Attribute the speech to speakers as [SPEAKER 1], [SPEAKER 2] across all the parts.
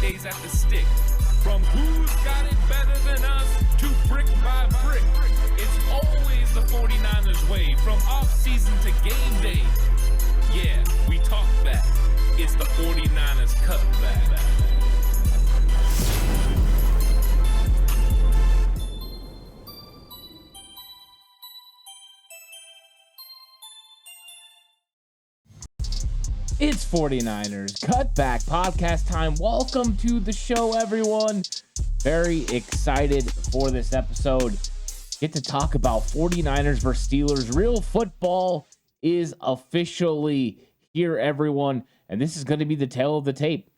[SPEAKER 1] days at the stick. From who's got it better than us to brick by brick. It's always the 49ers way, from off-season to game day. Yeah, we talk back. It's the 49ers Cutback.
[SPEAKER 2] It's 49ers Cutback Podcast time. Welcome to the show, everyone. Very excited for this episode. Get to talk about 49ers versus Steelers. Real football is officially here, everyone. And this is going to be the tale of the tape.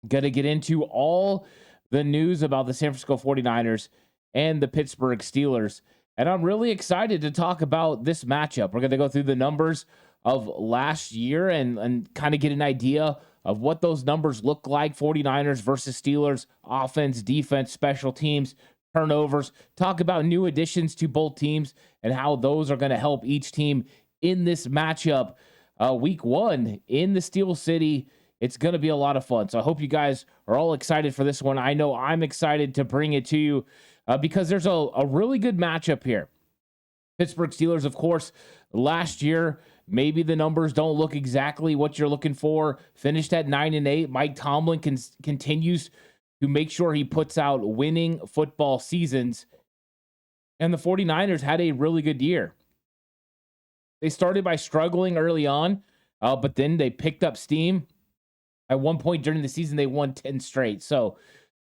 [SPEAKER 2] Going to get into all the news about the San Francisco 49ers and the Pittsburgh Steelers. And I'm really excited to talk about this matchup. We're going to go through the numbers of last year and kind of get an idea of what those numbers look like. 49ers versus Steelers, offense, defense, special teams, turnovers. Talk about new additions to both teams and how those are going to help each team in this matchup. Week 1 in the Steel City. It's going to be a lot of fun. So I hope you guys are all excited for this one. I know I'm excited to bring it to you because there's a really good matchup here. Pittsburgh Steelers, of course, last year, maybe the numbers don't look exactly what you're looking for. Finished at 9-8. Mike Tomlin continues to make sure he puts out winning football seasons. And the 49ers had a really good year. They started by struggling early on, but then they picked up steam. At one point during the season, they won 10 straight. So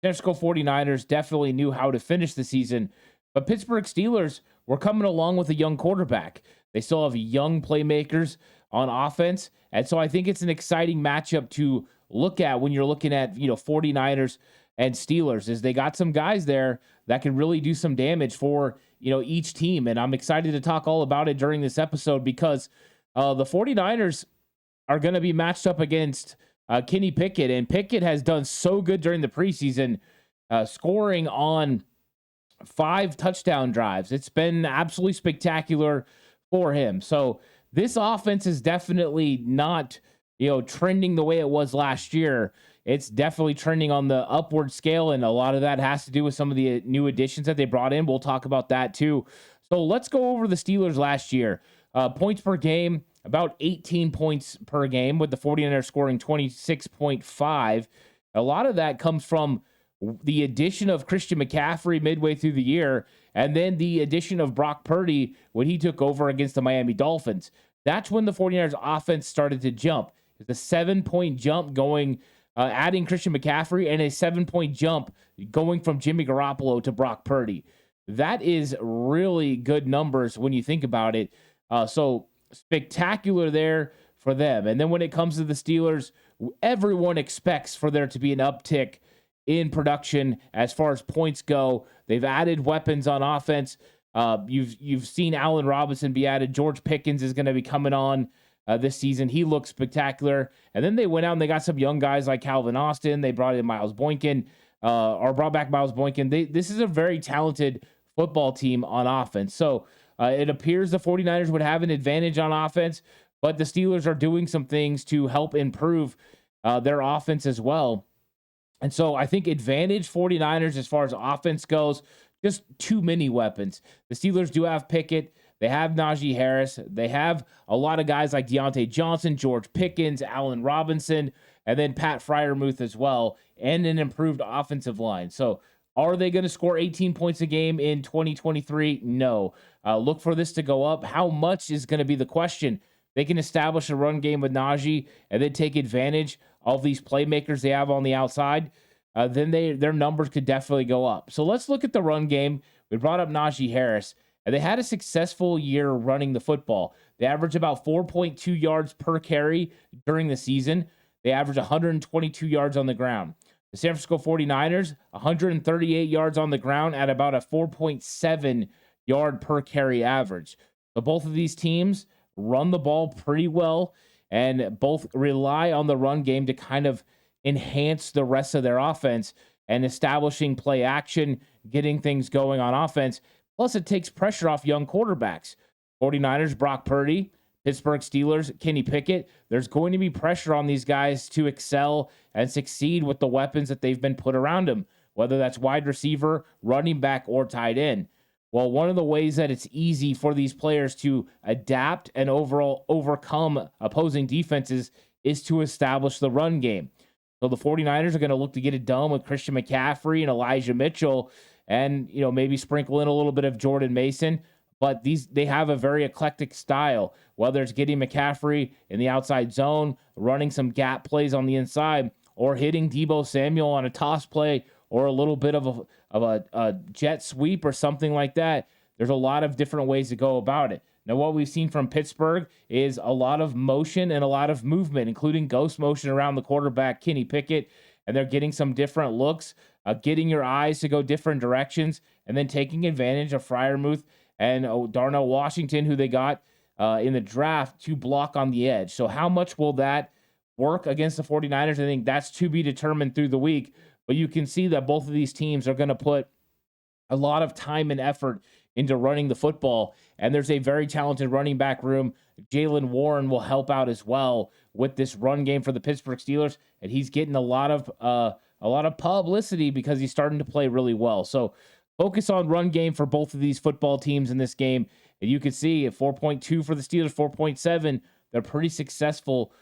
[SPEAKER 2] San Francisco 49ers definitely knew how to finish the season. But Pittsburgh Steelers were coming along with a young quarterback. They still have young playmakers on offense. And so I think it's an exciting matchup to look at when you're looking at, 49ers and Steelers, is they got some guys there that can really do some damage for, each team. And I'm excited to talk all about it during this episode because the 49ers are going to be matched up against Kenny Pickett. And Pickett has done so good during the preseason, scoring on 5 touchdown drives. It's been absolutely spectacular for him. So this offense is definitely not, trending the way it was last year. It's definitely trending on the upward scale, and a lot of that has to do with some of the new additions that they brought in. We'll talk about that too. So let's go over the Steelers last year. Points per game, about 18 points per game, with the 49ers scoring 26.5. A lot of that comes from the addition of Christian McCaffrey midway through the year, and then the addition of Brock Purdy when he took over against the Miami Dolphins. That's when the 49ers offense started to jump. It's a 7-point jump going, adding Christian McCaffrey, and a 7-point jump going from Jimmy Garoppolo to Brock Purdy. That is really good numbers when you think about it. So spectacular there for them. And then when it comes to the Steelers, everyone expects for there to be an uptick in production as far as points go. They've added weapons on offense. You've seen Allen Robinson be added. George Pickens is going to be coming on this season. He looks spectacular. And then they went out and they got some young guys like Calvin Austin. They brought in Miles Boykin, or brought back Miles Boykin. This is a very talented football team on offense. So it appears the 49ers would have an advantage on offense, but the Steelers are doing some things to help improve their offense as well. And so I think advantage 49ers as far as offense goes, just too many weapons. The Steelers do have Pickett. They have Najee Harris. They have a lot of guys like Deontay Johnson, George Pickens, Allen Robinson, and then Pat Freiermuth as well, and an improved offensive line. So are they going to score 18 points a game in 2023? No. Look for this to go up. How much is going to be the question. They can establish a run game with Najee and then take advantage of these playmakers they have on the outside. Then their numbers could definitely go up. So let's look at the run game. We brought up Najee Harris, and they had a successful year running the football. They averaged about 4.2 yards per carry during the season. They averaged 122 yards on the ground. The San Francisco 49ers, 138 yards on the ground at about a 4.7 yard per carry average. So both of these teams run the ball pretty well, and both rely on the run game to kind of enhance the rest of their offense and establishing play action, getting things going on offense. Plus, it takes pressure off young quarterbacks. 49ers, Brock Purdy, Pittsburgh Steelers, Kenny Pickett, there's going to be pressure on these guys to excel and succeed with the weapons that they've been put around them, whether that's wide receiver, running back, or tight end. Well, one of the ways that it's easy for these players to adapt and overall overcome opposing defenses is to establish the run game. So the 49ers are going to look to get it done with Christian McCaffrey and Elijah Mitchell and, maybe sprinkle in a little bit of Jordan Mason. But they have a very eclectic style, whether it's getting McCaffrey in the outside zone, running some gap plays on the inside, or hitting Deebo Samuel on a toss play or a little bit of a jet sweep or something like that. There's a lot of different ways to go about it. Now, what we've seen from Pittsburgh is a lot of motion and a lot of movement, including ghost motion around the quarterback, Kenny Pickett, and they're getting some different looks, getting your eyes to go different directions, and then taking advantage of Freiermuth and Darnell Washington, who they got in the draft, to block on the edge. So how much will that work against the 49ers? I think that's to be determined through the week. But you can see that both of these teams are going to put a lot of time and effort into running the football. And there's a very talented running back room. Jaylen Warren will help out as well with this run game for the Pittsburgh Steelers. And he's getting a lot of publicity because he's starting to play really well. So focus on run game for both of these football teams in this game. And you can see at 4.2 for the Steelers, 4.7, they're pretty successful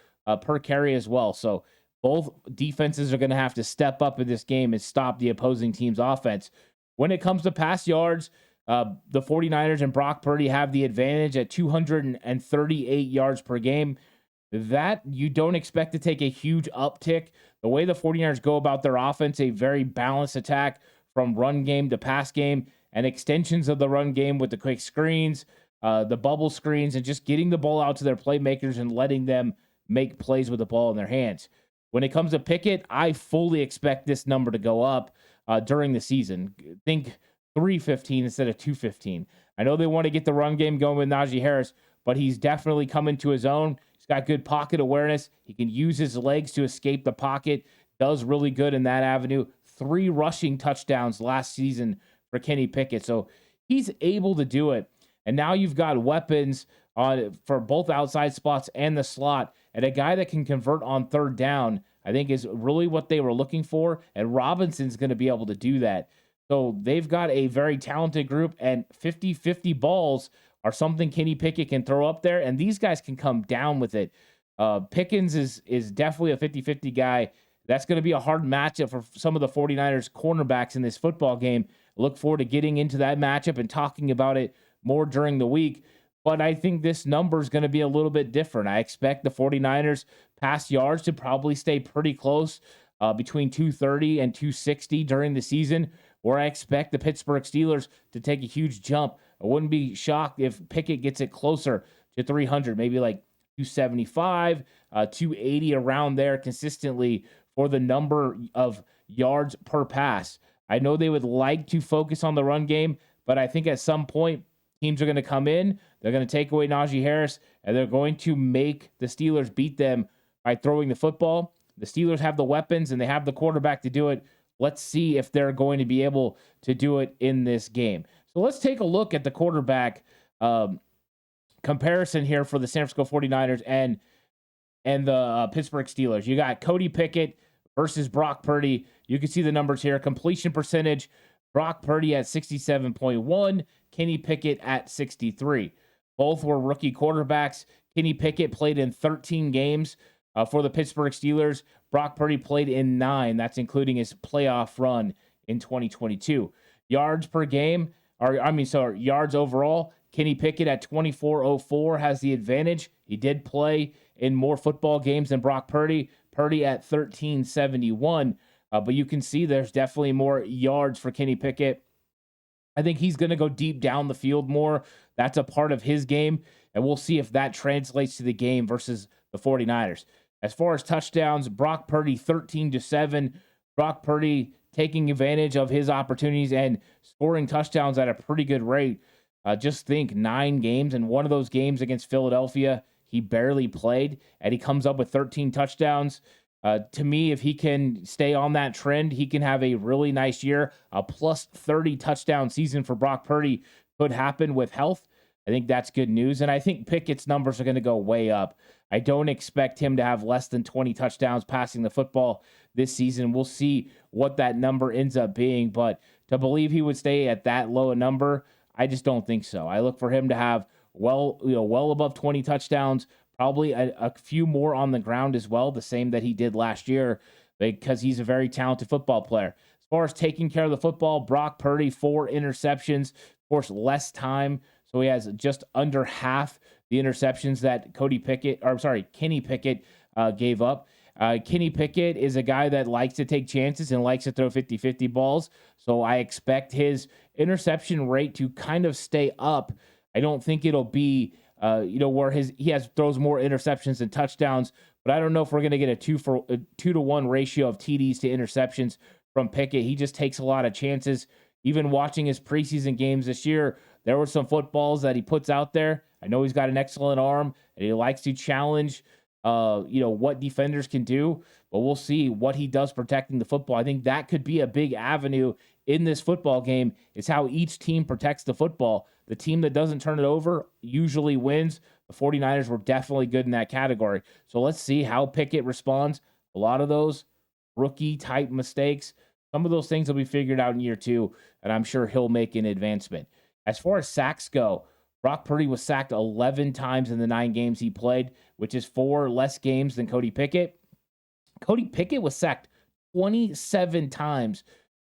[SPEAKER 2] per carry as well. So both defenses are going to have to step up in this game and stop the opposing team's offense. When it comes to pass yards, the 49ers and Brock Purdy have the advantage at 238 yards per game. That you don't expect to take a huge uptick. The way the 49ers go about their offense, a very balanced attack from run game to pass game and extensions of the run game with the quick screens, the bubble screens, and just getting the ball out to their playmakers and letting them make plays with the ball in their hands. When it comes to Pickett, I fully expect this number to go up during the season. Think 315 instead of 215. I know they want to get the run game going with Najee Harris, but he's definitely coming to his own. He's got good pocket awareness. He can use his legs to escape the pocket. Does really good in that avenue. 3 rushing touchdowns last season for Kenny Pickett. So he's able to do it. And now you've got weapons for both outside spots and the slot. And a guy that can convert on third down, I think, is really what they were looking for. And Robinson's going to be able to do that. So they've got a very talented group, and 50-50 balls are something Kenny Pickett can throw up there. And these guys can come down with it. Pickens is definitely a 50-50 guy. That's going to be a hard matchup for some of the 49ers cornerbacks in this football game. Look forward to getting into that matchup and talking about it more during the week. But I think this number is going to be a little bit different. I expect the 49ers pass yards to probably stay pretty close between 230 and 260 during the season, where I expect the Pittsburgh Steelers to take a huge jump. I wouldn't be shocked if Pickett gets it closer to 300, maybe like 275, 280 around there consistently for the number of yards per pass. I know they would like to focus on the run game, but I think at some point teams are going to come in, they're going to take away Najee Harris, and they're going to make the Steelers beat them by throwing the football. The Steelers have the weapons and they have the quarterback to do it. Let's see if they're going to be able to do it in this game. So let's take a look at the quarterback comparison here for the San Francisco 49ers and the Pittsburgh Steelers. You got Cody Pickett versus Brock Purdy. You can see the numbers here. Completion percentage, Brock Purdy at 67.1, Kenny Pickett at 63. Both were rookie quarterbacks. Kenny Pickett played in 13 games for the Pittsburgh Steelers. Brock Purdy played in 9. That's including his playoff run in 2022. Yards per game, yards overall, Kenny Pickett at 24.04 has the advantage. He did play in more football games than Brock Purdy. Purdy at 13.71. But you can see there's definitely more yards for Kenny Pickett. I think he's going to go deep down the field more. That's a part of his game, and we'll see if that translates to the game versus the 49ers. As far as touchdowns, Brock Purdy 13-7. Brock Purdy taking advantage of his opportunities and scoring touchdowns at a pretty good rate. Just think 9 games, and one of those games against Philadelphia, he barely played, and he comes up with 13 touchdowns. To me, if he can stay on that trend, he can have a really nice year. A plus 30 touchdown season for Brock Purdy could happen with health. I think that's good news. And I think Pickett's numbers are going to go way up. I don't expect him to have less than 20 touchdowns passing the football this season. We'll see what that number ends up being. But to believe he would stay at that low a number, I just don't think so. I look for him to have well above 20 touchdowns, probably a few more on the ground as well, the same that he did last year, because he's a very talented football player. As far as taking care of the football, Brock Purdy, 4 interceptions, of course, less time. So he has just under half the interceptions that Kenny Pickett gave up. Kenny Pickett is a guy that likes to take chances and likes to throw 50-50 balls. So I expect his interception rate to kind of stay up. I don't think it'll be, where he throws more interceptions than touchdowns, but I don't know if we're going to get a 2-to-1 ratio of TDs to interceptions from Pickett. He just takes a lot of chances. Even watching his preseason games this year, there were some footballs that he puts out there. I know he's got an excellent arm and he likes to challenge, what defenders can do, but we'll see what he does protecting the football. I think that could be a big avenue in this football game, is how each team protects the football. The team that doesn't turn it over usually wins. The 49ers were definitely good in that category. So let's see how Pickett responds. A lot of those rookie-type mistakes, some of those things will be figured out in year 2, and I'm sure he'll make an advancement. As far as sacks go, Brock Purdy was sacked 11 times in the 9 games he played, which is 4 less games than Cody Pickett. Cody Pickett was sacked 27 times.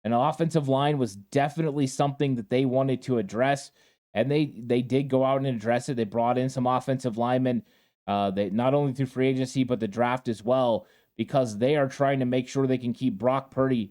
[SPEAKER 2] And the offensive line was definitely something that they wanted to address, and they did go out and address it. They brought in some offensive linemen, they not only through free agency but the draft as well, because they are trying to make sure they can keep Kenny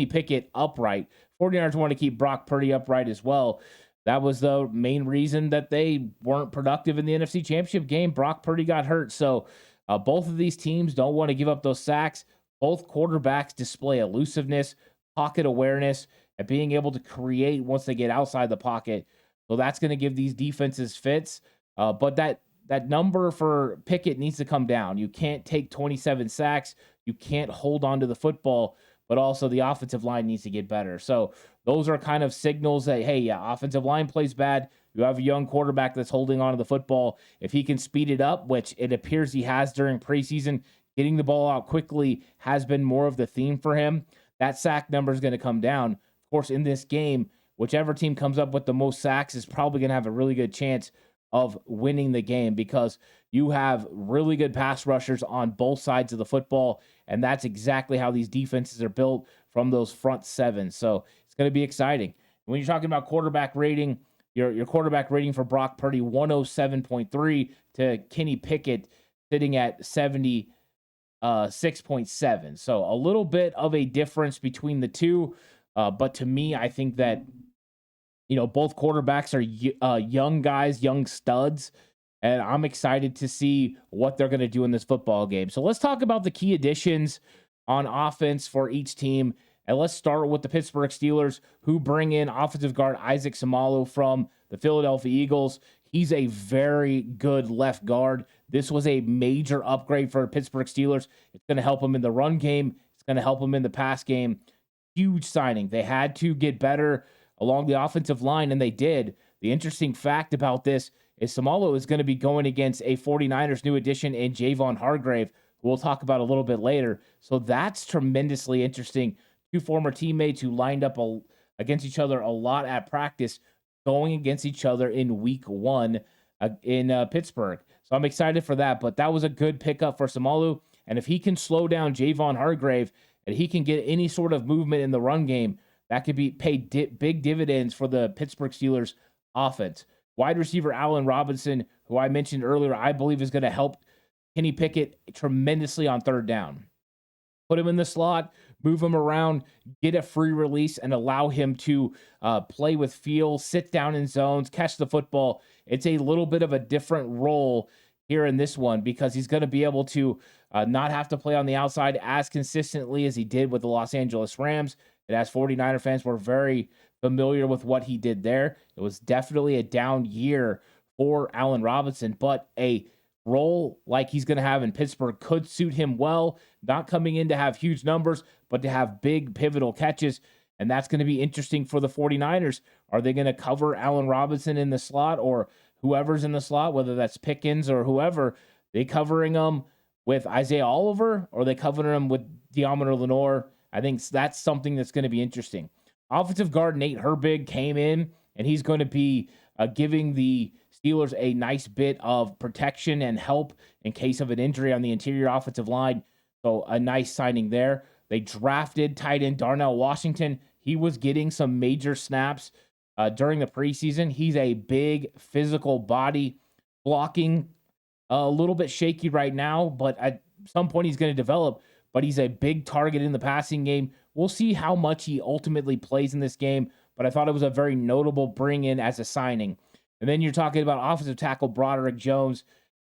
[SPEAKER 2] Pickett upright. 49ers want to keep Brock Purdy upright as well. That was the main reason that they weren't productive in the NFC Championship game. Brock Purdy got hurt, so both of these teams don't want to give up those sacks. Both quarterbacks display elusiveness, pocket awareness, and being able to create once they get outside the pocket. So that's going to give these defenses fits. But that number for Pickett needs to come down. You can't take 27 sacks. You can't hold on to the football, but also the offensive line needs to get better. So those are kind of signals that, hey, yeah, offensive line plays bad. You have a young quarterback that's holding on to the football. If he can speed it up, which it appears he has during preseason, getting the ball out quickly has been more of the theme for him, that sack number is going to come down. Of course, in this game, whichever team comes up with the most sacks is probably going to have a really good chance of winning the game, because you have really good pass rushers on both sides of the football, and that's exactly how these defenses are built from those front 7. So it's going to be exciting. When you're talking about quarterback rating, your quarterback rating for Brock Purdy, 107.3 to Kenny Pickett sitting at 6.7. So a little bit of a difference between the two. But to me, I think that, both quarterbacks are young guys, young studs, and I'm excited to see what they're going to do in this football game. So let's talk about the key additions on offense for each team. And let's start with the Pittsburgh Steelers, who bring in offensive guard Isaac Seumalo from the Philadelphia Eagles. He's a very good left guard. This was a major upgrade for Pittsburgh Steelers. It's going to help them in the run game. It's going to help them in the pass game. Huge signing. They had to get better along the offensive line, and they did. The interesting fact about this is Seumalo is going to be going against a 49ers new addition in Javon Hargrave, who we'll talk about a little bit later. So that's tremendously interesting. 2 former teammates who lined up against each other a lot at practice, going against each other in week 1 in Pittsburgh. So I'm excited for that, but that was a good pickup for Seumalo. And if he can slow down Javon Hargrave and he can get any sort of movement in the run game, that could be big dividends for the Pittsburgh Steelers offense. Wide receiver Allen Robinson, who I mentioned earlier, I believe is going to help Kenny Pickett tremendously on 3rd down. Put him in the slot, move him around, get a free release, and allow him to play with feel, sit down in zones, catch the football. It's a little bit of a different role here in this one, because he's going to be able to not have to play on the outside as consistently as he did with the Los Angeles Rams. And as 49er fans, we're very familiar with what he did there. It was definitely a down year for Allen Robinson, but a role like he's going to have in Pittsburgh could suit him well, not coming in to have huge numbers, but to have big pivotal catches. And that's going to be interesting for the 49ers. Are they going to cover Allen Robinson in the slot or whoever's in the slot, whether that's Pickens or whoever? They covering them with Isaiah Oliver, or they covering them with Deommodore Lenoir? I think that's something that's going to be interesting. Offensive guard Nate Herbig came in, and he's going to be giving the Steelers a nice bit of protection and help in case of an injury on the interior offensive line. So a nice signing there. They drafted tight end Darnell Washington. He was getting some major snaps during the preseason. He's a big physical body, blocking a little bit shaky right now, but at some point he's going to develop. But he's a big target in the passing game. We'll see how much he ultimately plays in this game, but I thought it was a very notable bring in as a signing. And then you're talking about offensive tackle Broderick Jones.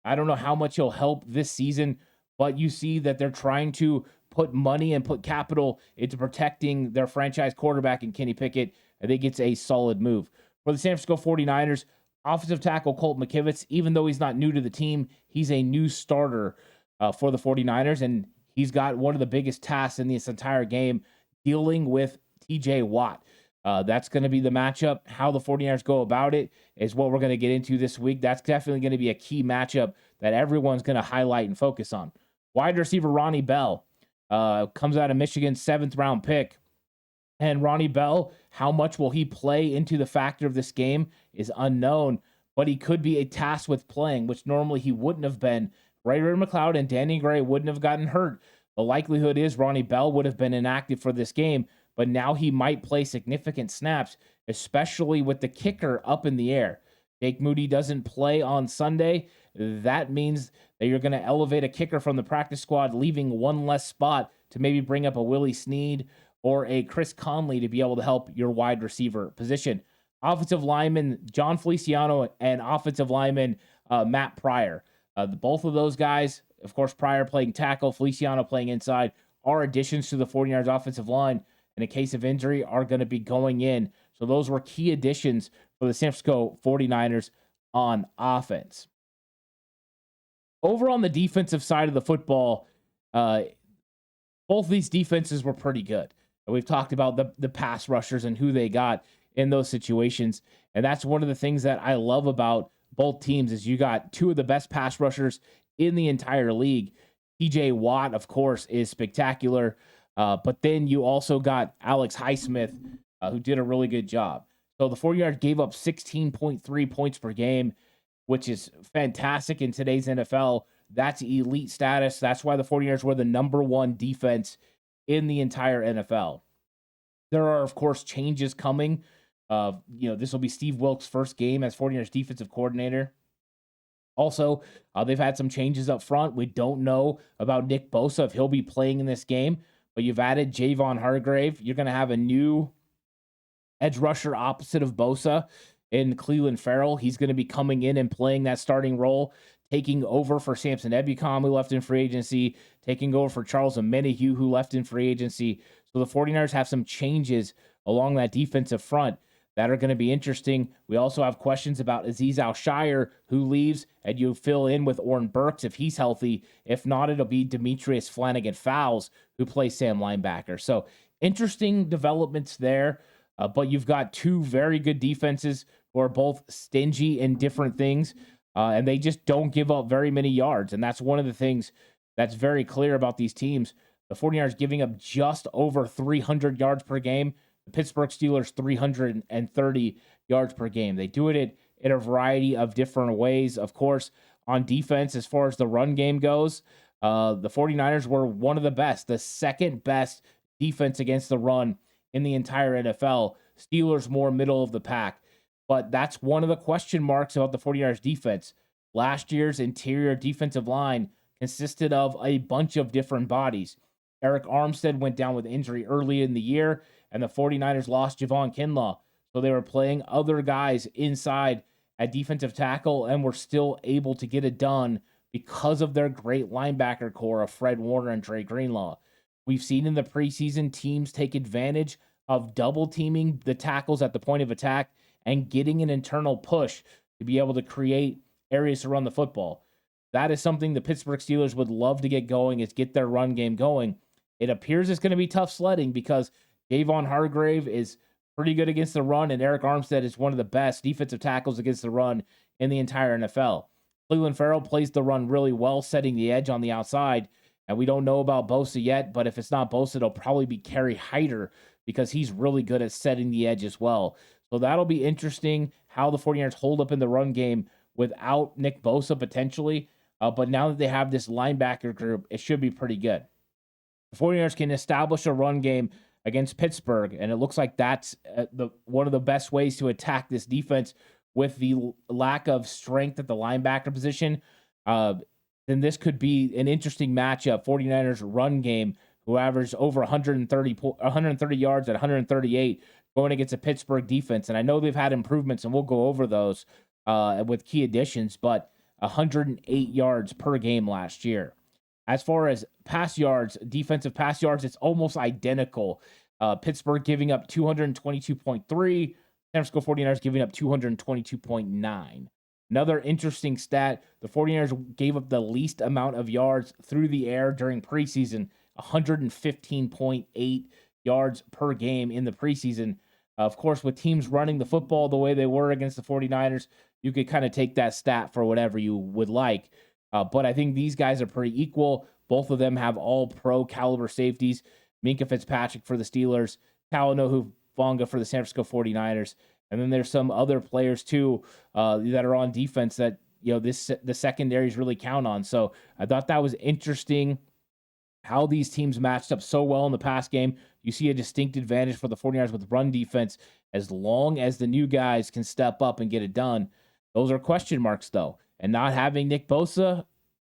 [SPEAKER 2] I don't know how much he'll help this season, but you see that they're trying to put money and put capital into protecting their franchise quarterback in Kenny Pickett. I think it's a solid move. For the San Francisco 49ers, offensive tackle Colt McKivitz, even though he's not new to the team, he's a new starter for the 49ers, and he's got one of the biggest tasks in this entire game, dealing with TJ Watt. That's going to be the matchup. How the 49ers go about it is what we're going to get into this week. That's definitely going to be a key matchup that everyone's going to highlight and focus on. Wide receiver Ronnie Bell comes out of Michigan, 7th round pick. And Ronnie Bell, how much will he play into the factor of this game is unknown, but he could be tasked with playing, which normally he wouldn't have been. Ray McLeod and Danny Gray wouldn't have gotten hurt. The likelihood is Ronnie Bell would have been inactive for this game, but now he might play significant snaps, especially with the kicker up in the air. Jake Moody doesn't play on Sunday. That means that you're going to elevate a kicker from the practice squad, leaving one less spot to maybe bring up a Willie Snead or a Chris Conley to be able to help your wide receiver position. Offensive lineman John Feliciano and offensive lineman Matt Pryor. Both of those guys, of course, Pryor playing tackle, Feliciano playing inside, are additions to the 49ers offensive line. In a case of injury, are going to be going in. So those were key additions for the San Francisco 49ers on offense. Over on the defensive side of the football, both these defenses were pretty good. We've talked about the pass rushers and who they got in those situations. And that's one of the things that I love about both teams is you got two of the best pass rushers in the entire league. TJ Watt, of course, is spectacular. But then you also got Alex Highsmith, who did a really good job. So the 49ers gave up 16.3 points per game, which is fantastic in today's NFL. That's elite status. That's why the 49ers were the number one defense in the entire NFL. There are, of course, changes coming. This will be Steve Wilks' first game as 49ers defensive coordinator. Also, they've had some changes up front. We don't know about Nick Bosa, if he'll be playing in this game. But you've added Javon Hargrave. You're going to have a new edge rusher opposite of Bosa in Cleveland Farrell. He's going to be coming in and playing that starting role, taking over for Samson Ebukam, who left in free agency, taking over for Charles Omenihu, who left in free agency. So the 49ers have some changes along that defensive front that are going to be interesting. We also have questions about Azeez Al-Shire, who leaves, and you fill in with Orrin Burks if he's healthy. If not, it'll be Demetrius Flanagan-Fowles, who plays Sam linebacker. So interesting developments there, but you've got two very good defenses who are both stingy in different things, and they just don't give up very many yards. And that's one of the things that's very clear about these teams. The 49ers giving up just over 300 yards per game. The Pittsburgh Steelers, 330 yards per game. They do it in a variety of different ways. Of course, on defense, as far as the run game goes, the 49ers were one of the best, the second best defense against the run in the entire NFL. Steelers more middle of the pack. But that's one of the question marks about the 49ers defense. Last year's interior defensive line consisted of a bunch of different bodies. Eric Armstead went down with injury early in the year, and the 49ers lost Javon Kinlaw. So they were playing other guys inside at defensive tackle and were still able to get it done because of their great linebacker core of Fred Warner and Dre Greenlaw. We've seen in the preseason teams take advantage of double teaming the tackles at the point of attack and getting an internal push to be able to create areas to run the football. That is something the Pittsburgh Steelers would love to get going, is get their run game going. It appears it's going to be tough sledding because Javon Hargrave is pretty good against the run, and Eric Armstead is one of the best defensive tackles against the run in the entire NFL. Cleveland Farrell plays the run really well, setting the edge on the outside, and we don't know about Bosa yet, but if it's not Bosa, it'll probably be Kerry Hyder because he's really good at setting the edge as well. So that'll be interesting how the 49ers hold up in the run game without Nick Bosa potentially. But now that they have this linebacker group, it should be pretty good. The 49ers can establish a run game against Pittsburgh, and it looks like that's one of the best ways to attack this defense with the lack of strength at the linebacker position. Then this could be an interesting matchup. 49ers run game, who averaged over 130 yards at 138, going against a Pittsburgh defense. And I know they've had improvements, and we'll go over those with key additions, but 108 yards per game last year. As far as pass yards, defensive pass yards, it's almost identical. Pittsburgh giving up 222.3, San Francisco 49ers giving up 222.9. Another interesting stat, the 49ers gave up the least amount of yards through the air during preseason, 115.8 yards per game in the preseason. Of course, with teams running the football the way they were against the 49ers, you could kind of take that stat for whatever you would like. But I think these guys are pretty equal. Both of them have all pro caliber safeties. Minkah Fitzpatrick for the Steelers, Talanoa Hufanga for the San Francisco 49ers. And then there's some other players too that are on defense that, the secondaries really count on. So I thought that was interesting how these teams matched up so well in the past game. You see a distinct advantage for the 49ers with run defense as long as the new guys can step up and get it done. Those are question marks, though. And not having Nick Bosa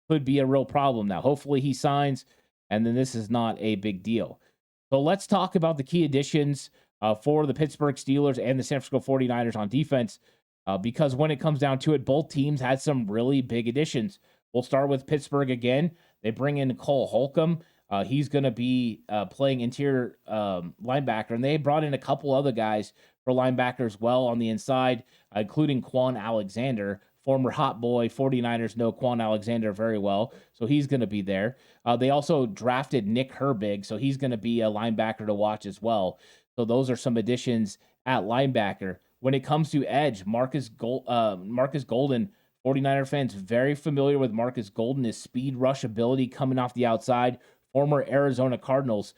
[SPEAKER 2] could be a real problem now. Hopefully he signs, and then this is not a big deal. So let's talk about the key additions for the Pittsburgh Steelers and the San Francisco 49ers on defense, because when it comes down to it, both teams had some really big additions. We'll start with Pittsburgh again. They bring in Cole Holcomb. He's going to be playing interior linebacker, and they brought in a couple other guys for linebacker as well on the inside, including Quan Alexander, former hot boy. 49ers know Quan Alexander very well, so he's going to be there. They also drafted Nick Herbig, so he's going to be a linebacker to watch as well. So those are some additions at linebacker. When it comes to edge, Marcus Golden, 49er fans very familiar with Marcus Golden, his speed rush ability coming off the outside, former Arizona Cardinals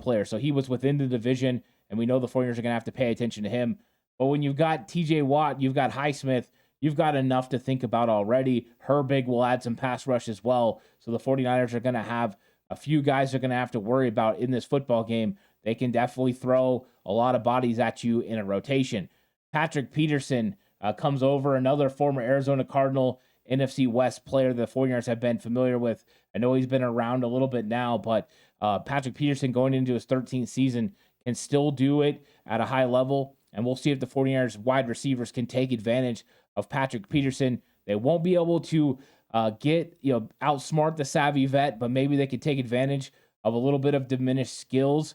[SPEAKER 2] player. So he was within the division, and we know the 49ers are going to have to pay attention to him. But when you've got TJ Watt, you've got Highsmith, you've got enough to think about already. Herbig will add some pass rush as well. So the 49ers are going to have a few guys they're going to have to worry about in this football game. They can definitely throw a lot of bodies at you in a rotation. Patrick Peterson comes over, another former Arizona Cardinal NFC West player the 49ers have been familiar with. I know he's been around a little bit now, but Patrick Peterson going into his 13th season can still do it at a high level, and we'll see if the 49ers wide receivers can take advantage of Patrick Peterson. They won't be able to outsmart the savvy vet, but maybe they could take advantage of a little bit of diminished skills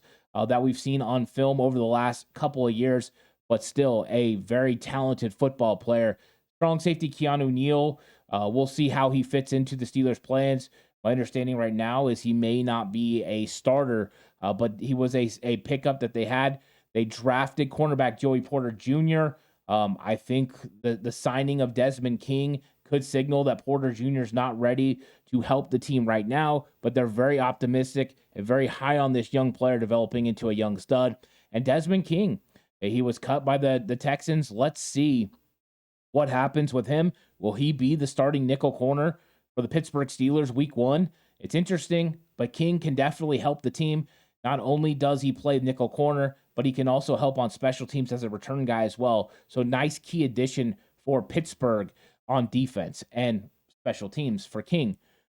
[SPEAKER 2] that we've seen on film over the last couple of years, but still a very talented football player. Strong safety Keanu Neal. We'll see how he fits into the Steelers' plans. My understanding right now is he may not be a starter, but he was a pickup that they had. They drafted cornerback Joey Porter Jr. I think the signing of Desmond King could signal that Porter Jr. is not ready to help the team right now, but they're very optimistic and very high on this young player developing into a young stud. And Desmond King, he was cut by the Texans. Let's see what happens with him. Will he be the starting nickel corner for the Pittsburgh Steelers week 1? It's interesting, but King can definitely help the team. Not only does he play nickel corner, but he can also help on special teams as a return guy as well. So nice key addition for Pittsburgh on defense and special teams for King.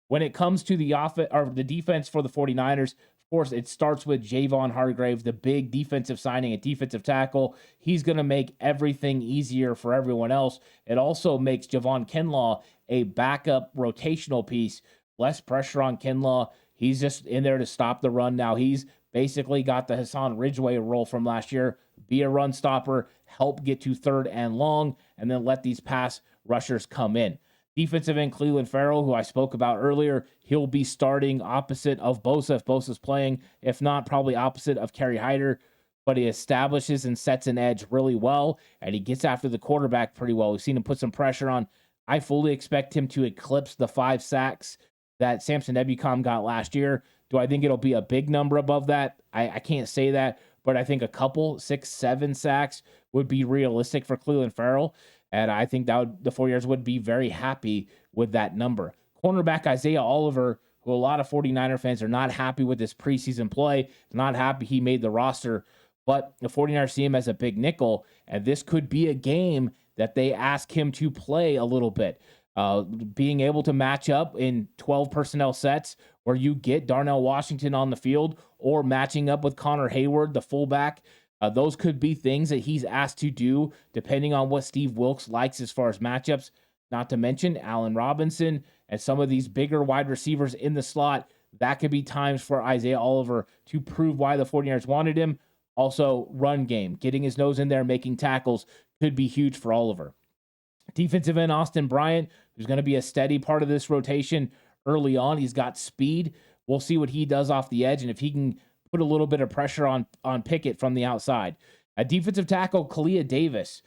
[SPEAKER 2] When it comes to the offense or the defense for the 49ers, of course, it starts with Javon Hargrave, the big defensive signing at defensive tackle. He's going to make everything easier for everyone else. It also makes Javon Kinlaw a backup rotational piece. Less pressure on Kinlaw. He's just in there to stop the run now. He's basically got the Hassan Ridgeway role from last year. Be a run stopper, help get to third and long, and then let these pass rushers come in. Defensive end Cleveland Farrell, who I spoke about earlier, he'll be starting opposite of Bosa if Bosa's playing. If not, probably opposite of Kerry Hyder. but he establishes and sets an edge really well, and he gets after the quarterback pretty well. We've seen him put some pressure on. I fully expect him to eclipse the 5 sacks that Samson Ebukam got last year. Do I think it'll be a big number above that? I can't say that, but I think a couple, 6, 7 sacks would be realistic for Clelin Ferrell, and I think that the 49ers would be very happy with that number. Cornerback Isaiah Oliver, who a lot of 49er fans are not happy with this preseason play, not happy he made the roster, but the 49ers see him as a big nickel, and this could be a game that they ask him to play a little bit. Being able to match up in 12 personnel sets where you get Darnell Washington on the field, or matching up with Connor Hayward, the fullback. Those could be things that he's asked to do depending on what Steve Wilks likes as far as matchups. Not to mention Allen Robinson and some of these bigger wide receivers in the slot. That could be times for Isaiah Oliver to prove why the 49ers wanted him. Also, run game, getting his nose in there, making tackles could be huge for Oliver. Defensive end Austin Bryant, who's going to be a steady part of this rotation early on. He's got speed. We'll see what he does off the edge and if he can put a little bit of pressure on Pickett from the outside. A defensive tackle, Kalia Davis,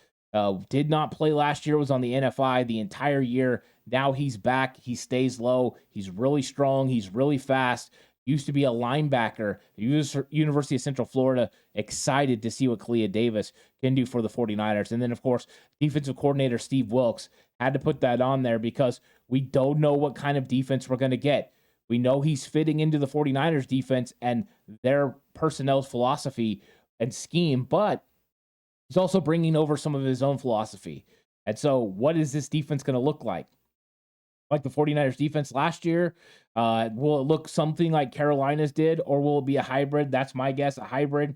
[SPEAKER 2] did not play last year, was on the NFI the entire year. Now he's back. He stays low. He's really strong. He's really fast. Used to be a linebacker at University of Central Florida. Excited to see what Kalia Davis can do for the 49ers. And then, of course, defensive coordinator Steve Wilks had to put that on there because we don't know what kind of defense we're going to get. We know he's fitting into the 49ers defense and their personnel's philosophy and scheme, but he's also bringing over some of his own philosophy. And so what is this defense going to look like? Like the 49ers defense last year? Will it look something like Carolina's did, or will it be a hybrid? That's my guess, a hybrid.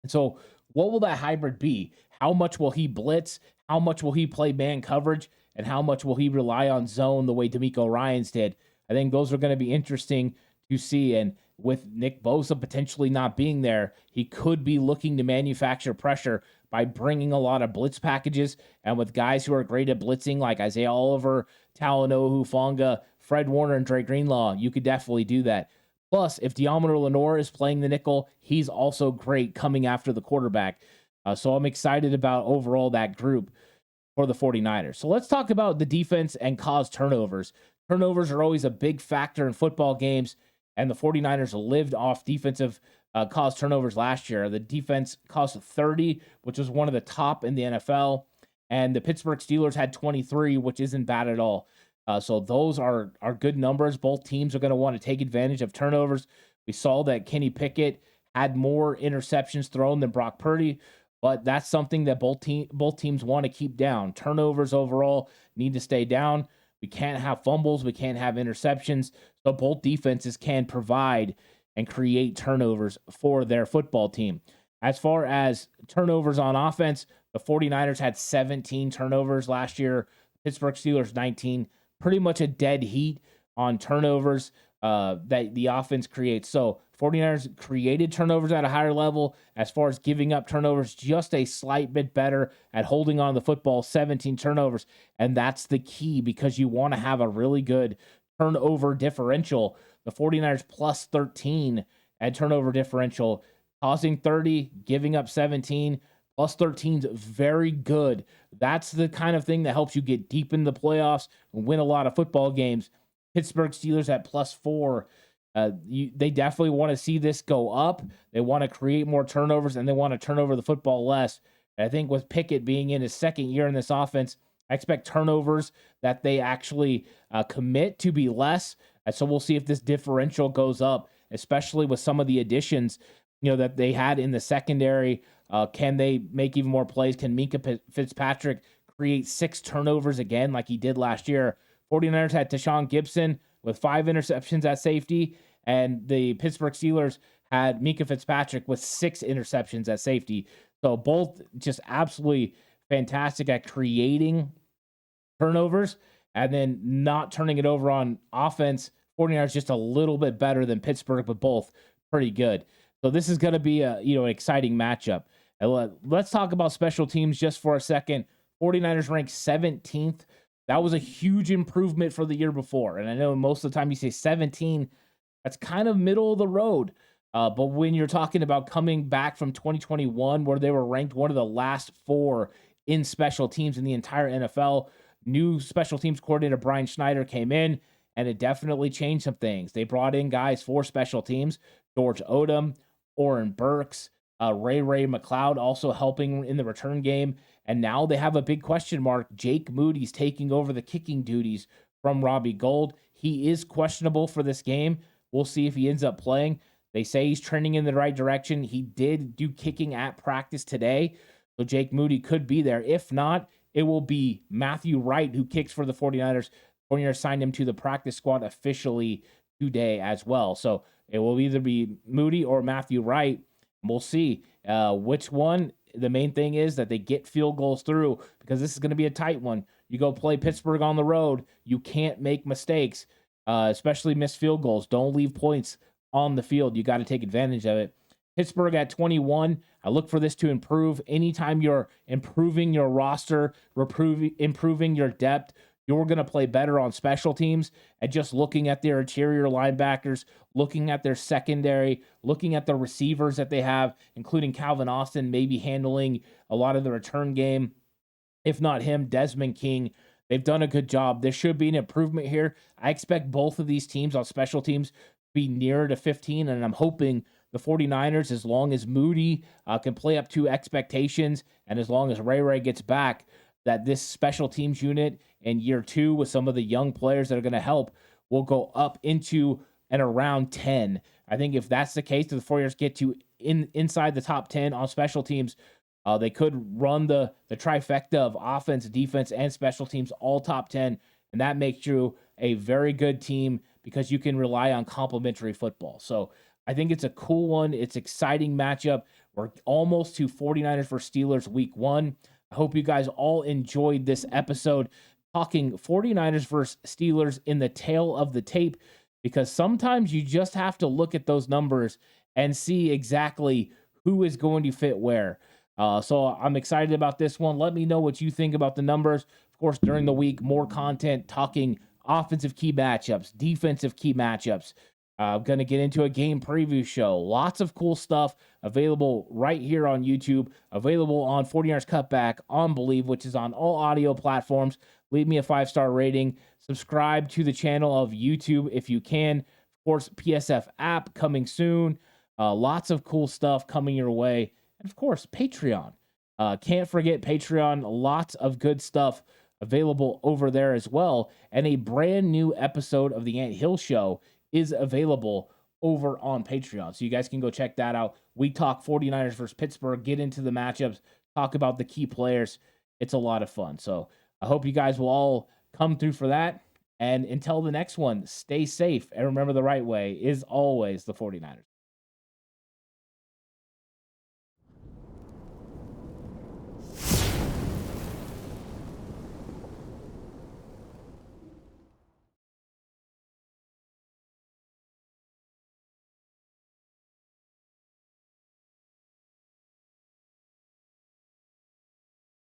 [SPEAKER 2] And so what will that hybrid be? How much will he blitz? How much will he play man coverage? And how much will he rely on zone the way DeMeco Ryans did? I think those are going to be interesting to see. And with Nick Bosa potentially not being there, he could be looking to manufacture pressure by bringing a lot of blitz packages. And with guys who are great at blitzing like Isaiah Oliver, Talanoa Hufanga, Fred Warner, and Dre Greenlaw, you could definitely do that. Plus, if Deommodore Lenoir is playing the nickel, he's also great coming after the quarterback. So I'm excited about overall that group for the 49ers. So let's talk about the defense and cause turnovers. Turnovers are always a big factor in football games, and the 49ers lived off defensive caused turnovers last year. The defense caused 30, which was one of the top in the NFL, and the Pittsburgh Steelers had 23, which isn't bad at all. So those are good numbers. Both teams are going to want to take advantage of turnovers. We saw that Kenny Pickett had more interceptions thrown than Brock Purdy, but that's something that both teams want to keep down. Turnovers overall need to stay down. We can't have fumbles. We can't have interceptions. So both defenses can provide and create turnovers for their football team. As far as turnovers on offense, the 49ers had 17 turnovers last year. Pittsburgh Steelers 19. Pretty much a dead heat on turnovers that the offense creates. So 49ers created turnovers at a higher level. As far as giving up turnovers, just a slight bit better at holding on to the football, 17 turnovers. And that's the key because you want to have a really good turnover differential. The 49ers plus 13 at turnover differential, causing 30, giving up 17. Plus 13 is very good. That's the kind of thing that helps you get deep in the playoffs and win a lot of football games. Pittsburgh Steelers at plus 4. They definitely want to see this go up. They want to create more turnovers, and they want to turn over the football less. And I think with Pickett being in his second year in this offense, I expect turnovers that they actually commit to be less. And so we'll see if this differential goes up, especially with some of the additions that they had in the secondary. Can they make even more plays? Can Minkah Fitzpatrick create 6 turnovers again like he did last year? 49ers had Tashawn Gibson with 5 interceptions at safety, and the Pittsburgh Steelers had Minkah Fitzpatrick with 6 interceptions at safety. So both just absolutely fantastic at creating turnovers and then not turning it over on offense. 49ers just a little bit better than Pittsburgh, but both pretty good. So this is going to be an exciting matchup. And let's talk about special teams just for a second. 49ers ranked 17th. That was a huge improvement for the year before. And I know most of the time you say 17, that's kind of middle of the road. But when you're talking about coming back from 2021, where they were ranked one of the last 4 in special teams in the entire NFL, new special teams coordinator Brian Schneider came in, and it definitely changed some things. They brought in guys for special teams, George Odom, Oren Burks, Ray McLeod also helping in the return game. And now they have a big question mark. Jake Moody's taking over the kicking duties from Robbie Gould. He is questionable for this game. We'll see if he ends up playing. They say he's trending in the right direction. He did do kicking at practice today, so Jake Moody could be there. If not, it will be Matthew Wright, who kicks for the 49ers. 49ers signed him to the practice squad officially today as well. So it will either be Moody or Matthew Wright. We'll see which one. The main thing is that they get field goals through, because this is going to be a tight one. You go play Pittsburgh on the road, you can't make mistakes, especially missed field goals. Don't leave points on the field. You got to take advantage of it. Pittsburgh at 21. I look for this to improve. Anytime you're improving your roster, improving your depth, you're going to play better on special teams. And just looking at their interior linebackers, looking at their secondary, looking at the receivers that they have, including Calvin Austin, maybe handling a lot of the return game. If not him, Desmond King. They've done a good job. There should be an improvement here. I expect both of these teams on special teams be nearer to 15, and I'm hoping the 49ers, as long as Moody can play up to expectations, and as long as Ray gets back, that this special teams unit in year 2 with some of the young players that are going to help will go up into and around 10. I think if that's the case, if the 49ers get to inside the top 10 on special teams, they could run the trifecta of offense, defense, and special teams all top 10, and that makes you a very good team because you can rely on complementary football. So I think it's a cool one. It's exciting matchup. We're almost to 49ers versus Steelers week 1. I hope you guys all enjoyed this episode talking 49ers versus Steelers in the tail of the tape, because sometimes you just have to look at those numbers and see exactly who is going to fit where. So I'm excited about this one. Let me know what you think about the numbers. Of course, during the week, more content talking offensive key matchups, defensive key matchups. I'm going to get into a game preview show. Lots of cool stuff available right here on YouTube, available on 49ers Cutback, on Believe, which is on all audio platforms. Leave me a 5-star rating. Subscribe to the channel of YouTube if you can. Of course, PSF app coming soon. Lots of cool stuff coming your way. And of course, Patreon. Can't forget Patreon. Lots of good stuff available over there as well. And a brand new episode of The Ant Hill Show is available over on Patreon. So you guys can go check that out. We talk 49ers versus Pittsburgh, get into the matchups, talk about the key players. It's a lot of fun. So I hope you guys will all come through for that. And until the next one, stay safe. And remember, the right way is always the 49ers.